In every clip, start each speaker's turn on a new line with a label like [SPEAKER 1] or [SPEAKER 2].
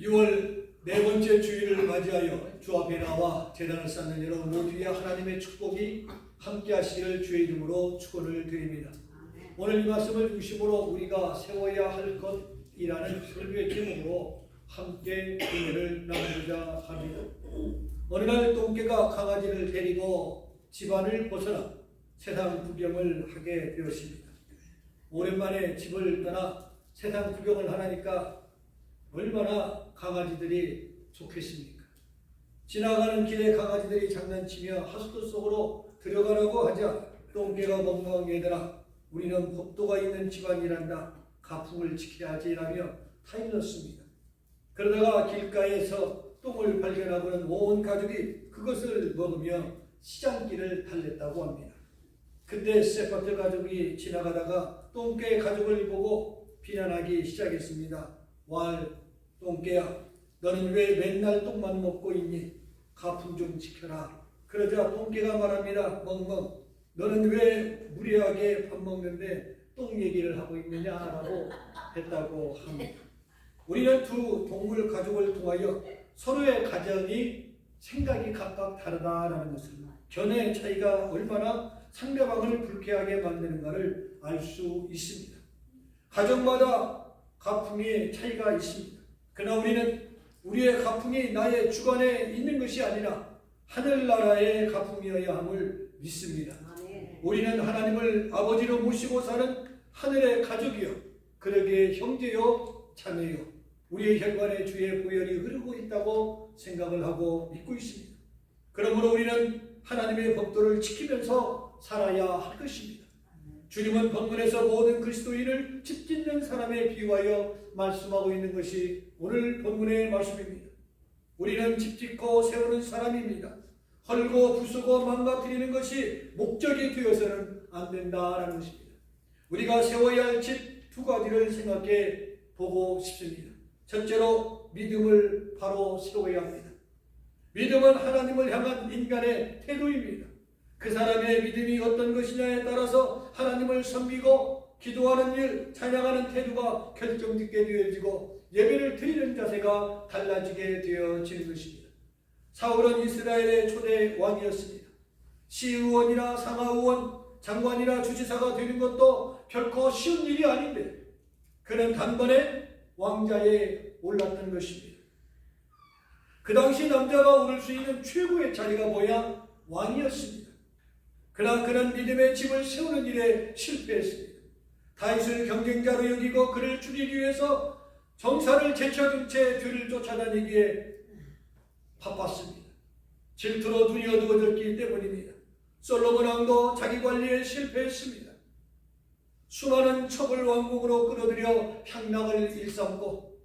[SPEAKER 1] 6월 네 번째 주일을 맞이하여 주 앞에 나와 제단을 쌓는 여러분 모두의 하나님의 축복이 함께 하시기를 주의 이름으로 축원을 드립니다. 오늘 이 말씀을 중심으로 우리가 세워야 할 것이라는 설교의 제목으로 함께 은혜를 나누고자 합니다. 어느 날 똥개가 강아지를 데리고 집안을 벗어나 세상 구경을 하게 되었습니다. 오랜만에 집을 떠나 세상 구경을 하니까 얼마나 강아지들이 좋겠습니까? 지나가는 길에 강아지들이 장난치며 하수도 속으로 들어가라고 하자 똥개가 멍멍 얘들아, 우리는 법도가 있는 집안이란다. 가풍을 지켜야지라며 타일렀습니다. 그러다가 길가에서 똥을 발견하고는 온 가족이 그것을 먹으며 시장길을 달랬다고 합니다. 그때 세파트 가족이 지나가다가 똥개 가족을 보고 비난하기 시작했습니다. 왈 똥개야, 너는 왜 맨날 똥만 먹고 있니? 가풍 좀 지켜라. 그러자 똥개가 말합니다. 멍멍, 너는 왜 무례하게 밥 먹는데 똥 얘기를 하고 있느냐라고 했다고 합니다. 우리는 두 동물 가족을 통하여 서로의 가정이 생각이 각각 다르다라는 것을, 견해의 차이가 얼마나 상대방을 불쾌하게 만드는가를 알 수 있습니다. 가정마다 가풍의 차이가 있습니다. 그러나 우리는 우리의 가풍이 나의 주관에 있는 것이 아니라 하늘나라의 가풍이어야 함을 믿습니다. 우리는 하나님을 아버지로 모시고 사는 하늘의 가족이요, 그러기에 형제요 자매요, 우리의 혈관에 주의 보혈이 흐르고 있다고 생각을 하고 믿고 있습니다. 그러므로 우리는 하나님의 법도를 지키면서 살아야 할 것입니다. 주님은 본문에서 모든 그리스도인을 집 짓는 사람에 비유하여 말씀하고 있는 것이 오늘 본문의 말씀입니다. 우리는 집 짓고 세우는 사람입니다. 헐고 부수고 망가뜨리는 것이 목적이 되어서는 안 된다라는 것입니다. 우리가 세워야 할 집 두 가지를 생각해 보고 싶습니다. 첫째로 믿음을 바로 세워야 합니다. 믿음은 하나님을 향한 인간의 태도입니다. 그 사람의 믿음이 어떤 것이냐에 따라서 하나님을 섬기고 기도하는 일, 찬양하는 태도가 결정짓게 되어지고 예배를 드리는 자세가 달라지게 되어지는 것입니다. 사울은 이스라엘의 초대 왕이었습니다. 시의원이나 상하의원, 장관이나 주지사가 되는 것도 결코 쉬운 일이 아닌데 그는 단번에 왕자에 올랐던 것입니다. 그 당시 남자가 오를 수 있는 최고의 자리가 뭐야? 왕이었습니다. 그러나 그는 믿음의 집을 세우는 일에 실패했습니다. 다윗을 경쟁자로 여기고 그를 죽이기 위해서 정사를 제쳐둔 채 뒤를 쫓아다니기에 바빴습니다. 질투로 눈이 어두워졌기 때문입니다. 솔로몬 왕도 자기 관리에 실패했습니다. 수많은 첩을 왕궁으로 끌어들여 향락을 일삼고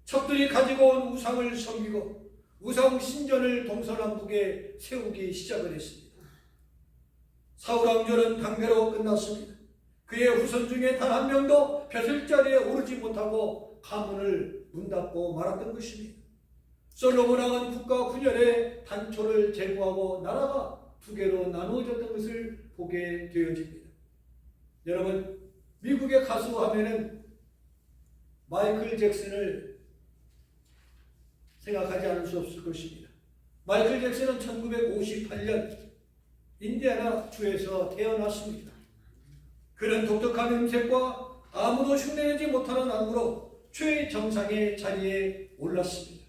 [SPEAKER 1] 첩들이 가지고 온 우상을 섬기고 우상 신전을 동서남북에 세우기 시작을 했습니다. 사울 왕조는 강대로 끝났습니다. 그의 후손 중에 단 한 명도 벼슬자리에 오르지 못하고 가문을 문 닫고 말았던 것입니다. 솔로몬 왕은 국가 분열에 단초를 제거하고 나라가 두 개로 나누어졌던 것을 보게 되어집니다. 여러분, 미국의 가수 하면은 마이클 잭슨을 생각하지 않을 수 없을 것입니다. 마이클 잭슨은 1958년 인디애나 주에서 태어났습니다. 그는 독특한 음색과 아무도 흉내내지 못하는 안무로 최정상의 자리에 올랐습니다.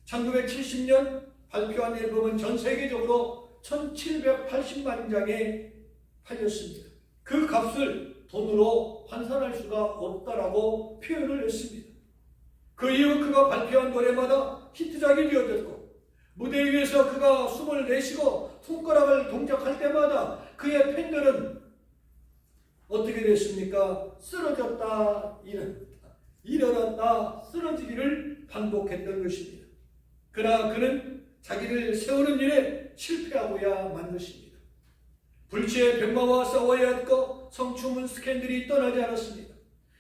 [SPEAKER 1] 1970년 발표한 앨범은 전 세계적으로 1780만 장에 팔렸습니다. 그 값을 돈으로 환산할 수가 없다라고 표현을 했습니다. 그 이후 그가 발표한 노래마다 히트작이 되어졌고 무대 위에서 그가 숨을 내쉬고 손가락을 동작할 때마다 그의 팬들은 어떻게 됐습니까? 쓰러졌다 일어났다, 일어났다 쓰러지기를 반복했던 것입니다. 그러나 그는 자기를 세우는 일에 실패하고야 만 것입니다. 불치의 병마와 싸워야 했고 성추문 스캔들이 떠나지 않았습니다.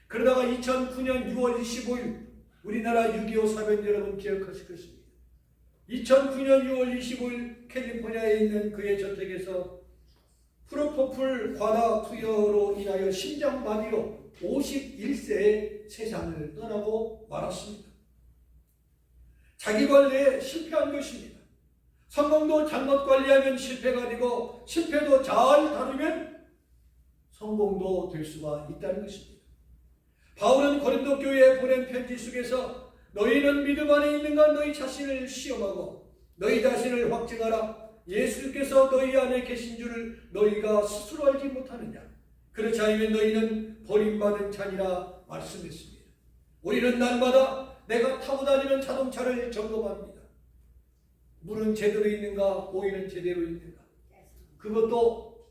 [SPEAKER 1] 그러다가 2009년 6월 25일 우리나라 6.25 사변 여러분 기억하실 것입니다. 2009년 6월 25일 캘리포니아에 있는 그의 저택에서 프로포폴 과다 투여로 인하여 심장마비로 51세에 세상을 떠나고 말았습니다. 자기 관리에 실패한 것입니다. 성공도 잘못 관리하면 실패가 되고 실패도 잘 다루면 성공도 될 수가 있다는 것입니다. 바울은 고린도 교회에 보낸 편지 속에서 너희는 믿음 안에 있는가 너희 자신을 시험하고 너희 자신을 확증하라. 예수께서 너희 안에 계신 줄을 너희가 스스로 알지 못하느냐. 그렇지 않으면 너희는 버림받은 자니라 말씀했습니다. 우리는 날마다 내가 타고 다니는 자동차를 점검합니다. 물은 제대로 있는가, 오일은 제대로 있는가. 그것도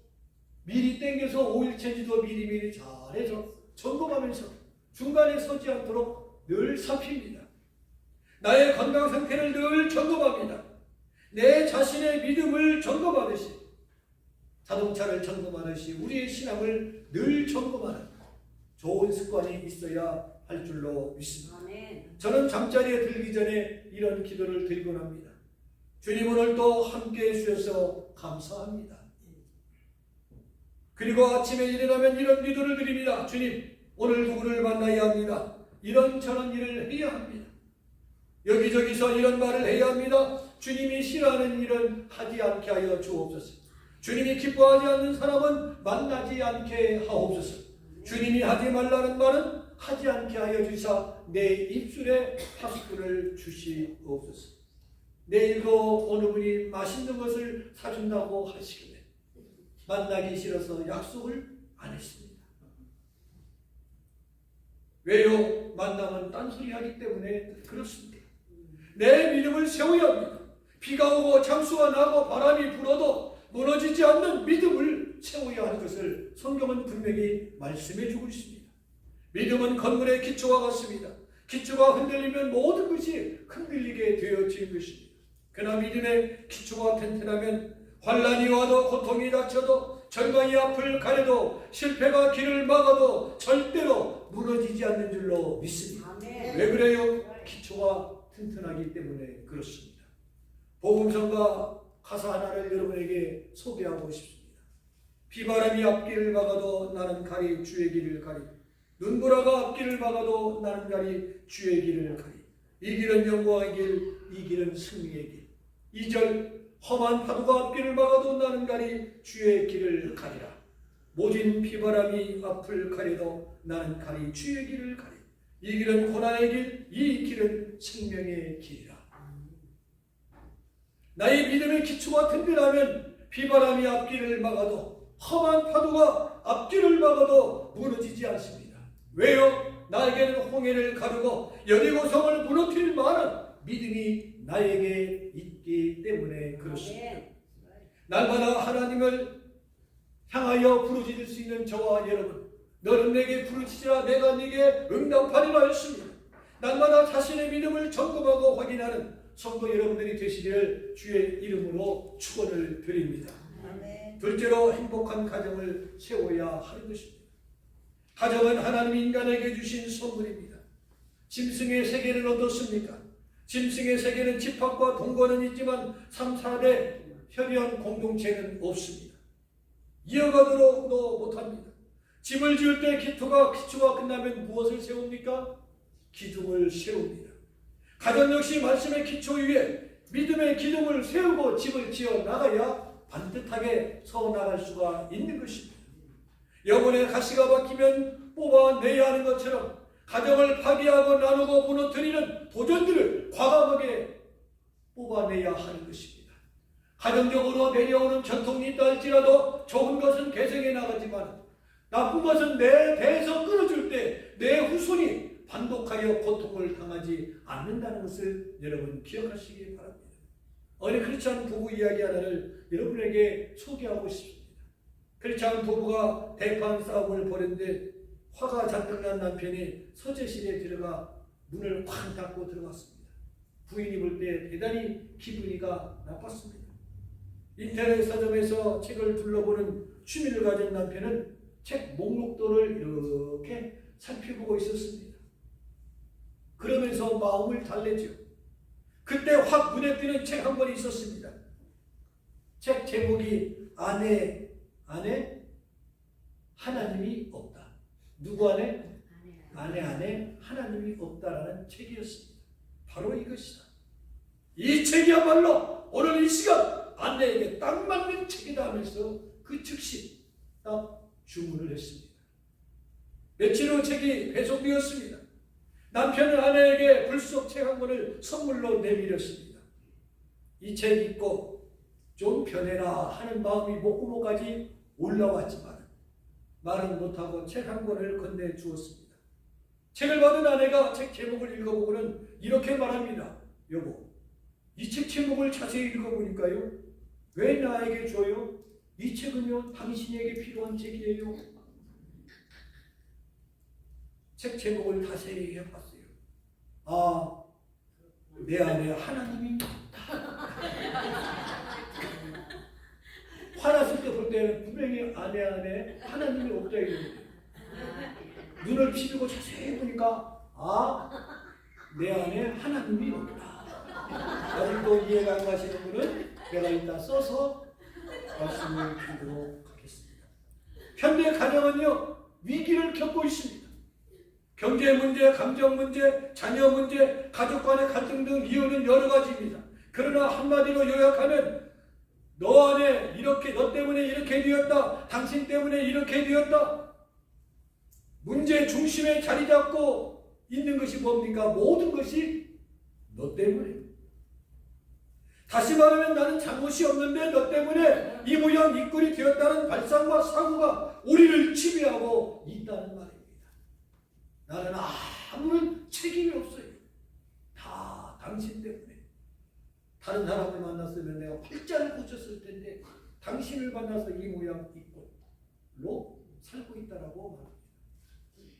[SPEAKER 1] 미리 땡겨서 오일체지도 미리미리 잘해서 점검하면서 중간에 서지 않도록 늘 살핍니다. 나의 건강 상태를 늘 점검합니다. 내 자신의 믿음을 점검하듯이 자동차를 점검하듯이 우리의 신앙을 늘 점검하는 좋은 습관이 있어야 할 줄로 믿습니다. 아멘. 저는 잠자리에 들기 전에 이런 기도를 드리곤 합니다. 주님 오늘도 함께해 주셔서 감사합니다. 그리고 아침에 일어나면 이런 기도를 드립니다. 주님 오늘 누구를 만나야 합니다. 이런저런 일을 해야 합니다. 여기저기서 이런 말을 해야 합니다. 주님이 싫어하는 일은 하지 않게 하여 주옵소서. 주님이 기뻐하지 않는 사람은 만나지 않게 하옵소서. 주님이 하지 말라는 말은 하지 않게 하여 주사 내 입술에 파수꾼을 주시옵소서. 내일도 어느 분이 맛있는 것을 사준다고 하시길래 만나기 싫어서 약속을 안 했습니다. 왜요? 만나면 딴소리 하기 때문에 그렇습니다. 내 믿음을 세워야 합니다. 비가 오고 장수가 나고 바람이 불어도 무너지지 않는 믿음을 세워야 하는 것을 성경은 분명히 말씀해 주고 있습니다. 믿음은 건물의 기초와 같습니다. 기초가 흔들리면 모든 것이 흔들리게 되어지는 것입니다. 그러나 믿음의 기초가 튼튼하면 환난이 와도 고통이 닥쳐도 절망이 앞을 가려도 실패가 길을 막아도 절대로 무너지지 않는 줄로 믿습니다. 아멘. 왜 그래요? 기초가 튼튼하기 때문에 그렇습니다. 복음성가 가사 하나를 여러분에게 소개하고 싶습니다. 비바람이 앞길을 막아도 나는 가리 주의 길을 가리. 눈보라가 앞길을 막아도 나는 가리 주의 길을 가리. 이 길은 영광의 길, 이 길은 승리의 길. 2절 험한 파도가 앞길을 막아도 나는 가리 주의 길을 가리라. 모진 비바람이 앞을 가려도 나는 가리 주의 길을 가리. 이 길은 고난의 길, 이 길은 생명의 길이라. 나의 믿음의 기초가 든든하면 비바람이 앞길을 막아도 험한 파도가 앞길을 막아도 무너지지 않습니다. 왜요? 나에게는 홍해를 가르고 여리고성을 무너뜨릴 만한 믿음이 나에게 있기 때문에 그렇습니다. 날마다 하나님을 향하여 부르짖을 수 있는 저와 여러분, 너는 내게 부르짖으라 내가 네게 응답하리라 했습니다. 날마다 자신의 믿음을 점검하고 확인하는 성도 여러분들이 되시기를 주의 이름으로 축원을 드립니다. 아멘. 둘째로 행복한 가정을 세워야 하는 것입니다. 가정은 하나님 인간에게 주신 선물입니다. 짐승의 세계를 얻었습니까? 짐승의 세계는 집합과 동거는 있지만 3, 4대 협의한 공동체는 없습니다. 이어가도록도 못합니다. 집을 지을 때 기초가 끝나면 무엇을 세웁니까? 기둥을 세웁니다. 가정 역시 말씀의 기초 위에 믿음의 기둥을 세우고 집을 지어 나가야 반듯하게 서 나갈 수가 있는 것입니다. 영혼의 가시가 박히면 뽑아내야 하는 것처럼 가정을 파괴하고 나누고 무너뜨리는 도전들을 과감하게 뽑아내야 하는 것입니다. 가정적으로 내려오는 전통이 있다 할지라도 좋은 것은 개성해 나가지만 나쁜 것은 내 배에서 끊어줄 때 내 후손이 반복하여 고통을 당하지 않는다는 것을 여러분 기억하시기 바랍니다. 어느 그렇지 않은 부부 이야기 하나를 여러분에게 소개하고 싶습니다. 그렇지 않은 부부가 대판 싸움을 벌였는데 화가 잔뜩 난 남편이 서재실에 들어가 문을 쾅 닫고 들어갔습니다. 부인이 볼 때 대단히 기분이가 나빴습니다. 인터넷 서점에서 책을 둘러보는 취미를 가진 남편은 책 목록도를 이렇게 살펴보고 있었습니다. 그러면서 마음을 달래죠. 그때 확 눈에 띄는 책 한 권이 있었습니다. 책 제목이 아내 하나님이 없다. 누구 아내 하나님이 없다라는 책이었습니다. 바로 이것이다. 이 책이야말로 오늘 이 시간 아내에게 딱 맞는 책이다 하면서 그 즉시 딱 주문을 했습니다. 며칠 후 책이 배송되었습니다. 남편은 아내에게 불속 책 한 권을 선물로 내밀었습니다. 이 책 읽고 좀 변해라 하는 마음이 목구멍까지 올라왔지만 말은 못하고 책 한 권을 건네주었습니다. 책을 받은 아내가 책 제목을 읽어보고는 이렇게 말합니다. 여보, 이 책 제목을 자세히 읽어보니까요, 왜 나에게 줘요? 이 책은요 당신에게 필요한 책이에요. 책 제목을 자세히 해봤어요. 아, 내 안에 하나님이 화났을 때 볼 때는 분명히 아내 안에 하나님이 없다 이거예요. 눈을 비비고 자세히 보니까 아, 내 안에 하나님이 없다. 아직도 이해가 안 가시는 분은 제가 이따 써서 말씀을 드리도록 하겠습니다. 현대 가정은요 위기를 겪고 있습니다. 경제 문제, 감정 문제, 자녀 문제, 가족 간의 갈등 등 이유는 여러 가지입니다. 그러나 한마디로 요약하면 너 안에 이렇게, 너 때문에 이렇게 되었다. 당신 때문에 이렇게 되었다. 문제 중심에 자리 잡고 있는 것이 뭡니까? 모든 것이 너 때문에. 다시 말하면 나는 잘못이 없는데 너 때문에 이 모양 이 꼴이 되었다는 발상과 사고가 우리를 지배하고 있다는 말입니다. 나는 아무런 책임이 없어요. 다 당신 때문에. 다른 사람을 만났으면 내가 팔자를 고쳤을 텐데 당신을 만나서 이 모양 이 꼴로 살고 있다라고 말합니다.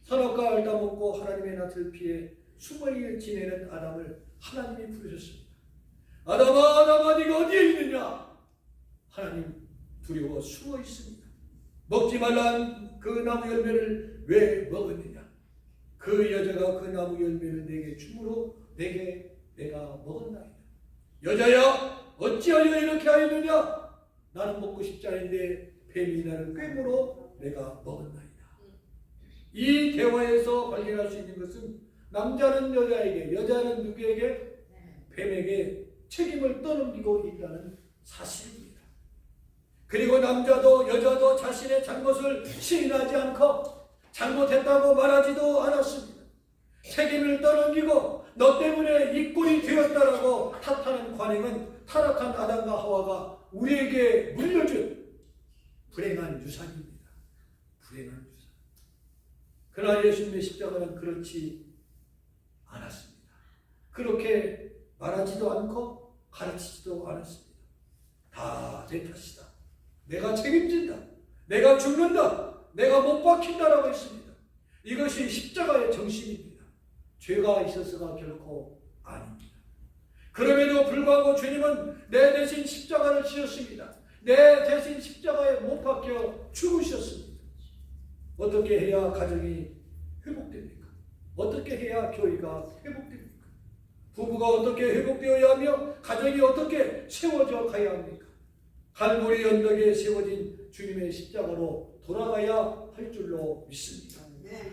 [SPEAKER 1] 선악과 알다먹고 하나님의 낯을 피해 숨어 지내는 아담을 하나님이 부르셨습니다. 아담아, 아담아, 네가 어디에 있느냐? 하나님 두려워 숨어 있습니다. 먹지 말란 그 나무 열매를 왜 먹었느냐? 그 여자가 그 나무 열매를 내게 주므로 내가 먹었나이다. 여자야, 어찌하여 이렇게 하였느냐? 나는 먹고 싶지 않은데 뱀이 나를 꿰물어 내가 먹었나이다. 이 대화에서 발견할 수 있는 것은 남자는 여자에게, 여자는 누구에게? 뱀에게 책임을 떠넘기고 있다는 사실입니다. 그리고 남자도 여자도 자신의 잘못을 시인하지 않고 잘못했다고 말하지도 않았습니다. 책임을 떠넘기고 너 때문에 이 꼴이 되었다라고 탓하는 관행은 타락한 아담과 하와가 우리에게 물려준 불행한 유산입니다. 불행한 유산. 그러나 예수님의 십자가는 그렇지 않았습니다. 그렇게 말하지도 않고 가르치지도 않았습니다. 다 내 탓이다. 내가 책임진다. 내가 죽는다. 내가 못 박힌다라고 했습니다. 이것이 십자가의 정신입니다. 죄가 있어서가 결코 아닙니다. 그럼에도 불구하고 주님은 내 대신 십자가를 지었습니다. 내 대신 십자가에 못 박혀 죽으셨습니다. 어떻게 해야 가정이 회복됩니까? 어떻게 해야 교회가 회복됩니까? 부부가 어떻게 회복되어야 하며 가정이 어떻게 세워져 가야 합니까? 갈보리 언덕에 세워진 주님의 십자가로 돌아가야 할 줄로 믿습니다.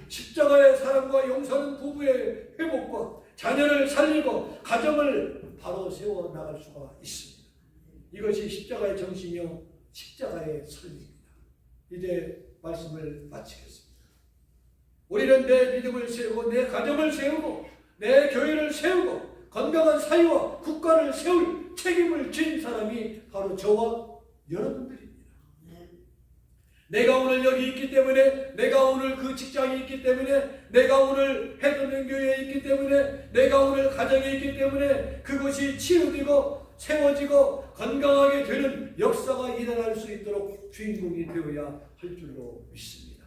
[SPEAKER 1] 십자가의 사랑과 용서는 부부의 회복과 자녀를 살리고 가정을 바로 세워나갈 수가 있습니다. 이것이 십자가의 정신이요 십자가의 삶입니다. 이제 말씀을 마치겠습니다. 우리는 내 믿음을 세우고 내 가정을 세우고 내 교회를 세우고 건강한 사회와 국가를 세울 책임을 진 사람이 바로 저와 여러분들입니다. 내가 오늘 여기 있기 때문에, 내가 오늘 그 직장에 있기 때문에, 내가 오늘 해돋는 교회에 있기 때문에, 내가 오늘 가정에 있기 때문에 그것이 치유되고 세워지고 건강하게 되는 역사가 일어날 수 있도록 주인공이 되어야 할 줄로 믿습니다.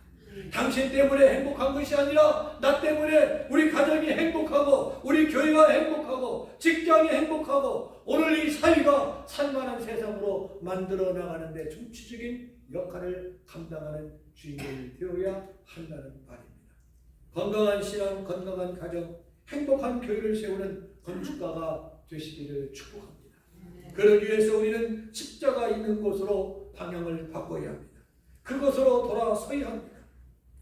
[SPEAKER 1] 당신 때문에 행복한 것이 아니라 나 때문에 우리 가정이 행복하고 우리 교회가 행복하고 직장이 행복하고 오늘 이 사회가 살만한 세상으로 만들어 나가는 데 중추적인 역할을 감당하는 주인공이 되어야 한다는 말입니다. 건강한 신앙, 건강한 가정, 행복한 교회를 세우는 건축가가 되시기를 축복합니다. 그러기 위해서 우리는 십자가 있는 곳으로 방향을 바꿔야 합니다. 그곳으로 돌아서야 합니다.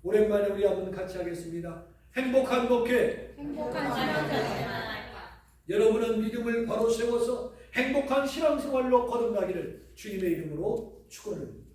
[SPEAKER 1] 오랜만에 우리 한번 같이 하겠습니다. 행복한 목회,
[SPEAKER 2] 행복한 자녀들
[SPEAKER 1] 여러분은 믿음을 바로 세워서 행복한 신앙생활로 거듭나기를 주님의 이름으로 축원합니다.